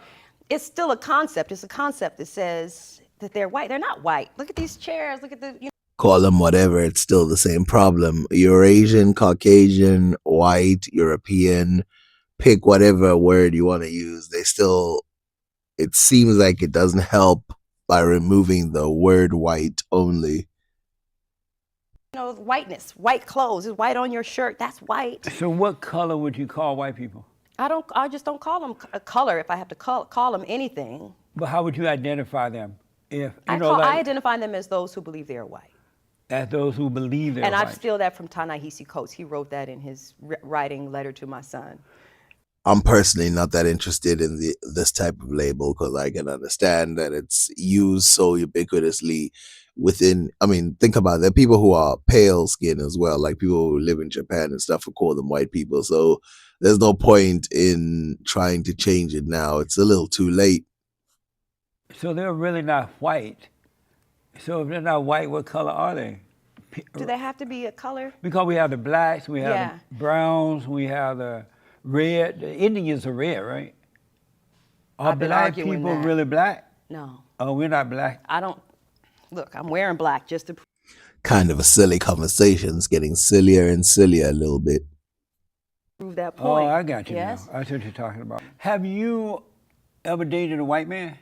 it's still a concept. It's a concept that says that they're white. They're not white. Look at these chairs. Look at the, Call them whatever, it's still the same problem. Eurasian, Caucasian, white, European, pick whatever word you want to use. It seems like it doesn't help by removing the word white only. whiteness, white clothes. Is white on your shirt? That's white. So what color would you call white people? I just don't call them a color if I have to call them anything. But how would you identify them? If I identify them as those who believe they are white. as those who believe they're And I white. steal that from Ta-Nehisi Coates. He wrote that in his writing letter to my son. I'm personally not that interested in this type of label, because I can understand that it's used so ubiquitously within. I mean, think about it. There are people who are pale skin as well, like people who live in Japan and stuff who call them white people. So there's no point in trying to change it now. It's a little too late. So they're really not white. So if they're not white, what color are they? Do they have to be a color? Because we have the blacks, we have Yeah. the browns, we have the red. The Indians are red, right? Are I've been black arguing people that. really black? No, Oh, we're not black. I don't. Look, I'm wearing black just to Kind of a silly conversation. It's getting sillier and sillier a little bit. prove that Oh, point. I got you Yes. now. That's what you're talking about. Have you ever dated a white man?